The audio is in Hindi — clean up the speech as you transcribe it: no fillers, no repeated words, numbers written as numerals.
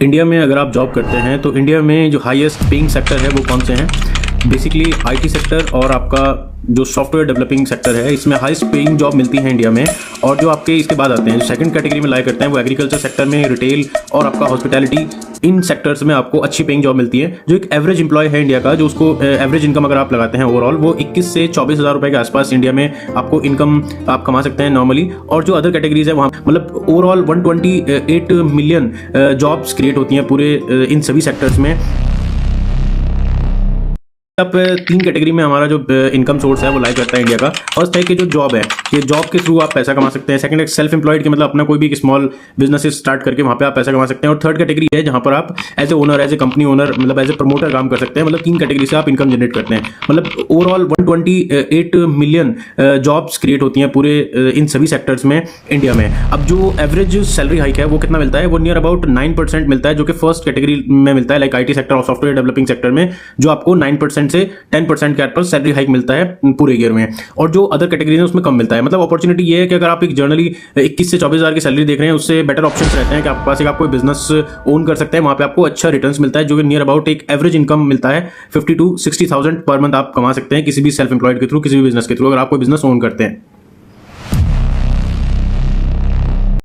इंडिया में अगर आप जॉब करते हैं तो इंडिया में जो हाईएस्ट पेइंग सेक्टर है वो कौन से हैं? बेसिकली आईटी सेक्टर और आपका जो सॉफ्टवेयर डेवलपिंग सेक्टर है, इसमें हाईएस्ट पेइंग जॉब मिलती है इंडिया में। और जो आपके इसके बाद आते हैं, जो सेकंड कैटेगरी में लाइक करते हैं, वो एग्रीकल्चर सेक्टर में, रिटेल और आपका हॉस्पिटैलिटी, इन सेक्टर्स में आपको अच्छी पेइंग जॉब मिलती है। जो एक एवरेज इंप्लॉय है इंडिया का, जो उसको एवरेज इनकम अगर आप लगाते हैं ओवरऑल, वो 21 से 24 हज़ार रुपये के आसपास इंडिया में आपको इनकम आप कमा सकते हैं नॉर्मली। और जो अदर कैटेगरीज है वहाँ मतलब ओवरऑल 128 मिलियन जॉब्स क्रिएट होती हैं पूरे इन सभी सेक्टर्स में। अब तीन कैटेगरी में हमारा जो इनकम सोर्स है वो लाइक करता है इंडिया का। फर्स्ट है कि जो जॉब है, ये जॉब के थ्रू आप पैसा कमा सकते हैं। सेकंड है सेल्फ एम्प्लॉयड, के मतलब अपना कोई भी एक स्मॉल बिजनेस स्टार्ट करके वहाँ पे आप पैसा कमा सकते हैं। और थर्ड कैटेगरी है जहाँ पर आप as a owner, as a company owner, मतलब एज ए प्रमोटर काम कर सकते हैं। मतलब तीन कैटेगरी से आप इनकम जनरेट करते हैं। मतलब ओवरऑल 128 मिलियन जॉब्स क्रिएट होती हैं पूरे इन सभी सेक्टर्स में इंडिया में। अब जो एवरेज सैलरी हाइक है वो कितना मिलता है? वो नियर अबाउट 9% मिलता है, जो कि फर्स्ट कैटेगरी में मिलता है, लाइक आईटी सेक्टर और सॉफ्टवेयर डेवलपिंग सेक्टर में, जो आपको 9% से 10% के आसपास सैलरी हाइक मिलता है पूरे ईयर में। और जो अदर कैटेगरी है उसमें कम मिलता है। मतलब अपॉर्चुनिटी ये है कि अगर आप एक जर्नली 21 से 24 हज़ार की सैलरी देख रहे हैं, उससे बेटर ऑप्शंस रहते हैं कि आपके पास एक आप कोई बिजनेस ओन कर सकते हैं, वहां पे आपको अच्छा रिटर्न्स मिलता है, जो कि नियर अबाउट एक एवरेज इनकम मिलता है 50 to 60,000 पर मंथ आप कमा सकते हैं किसी भी सेल्फ एम्प्लॉयड के थ्रू, किसी भी बिजनेस के थ्रू, अगर आप कोई बिजनेस ओन करते हैं।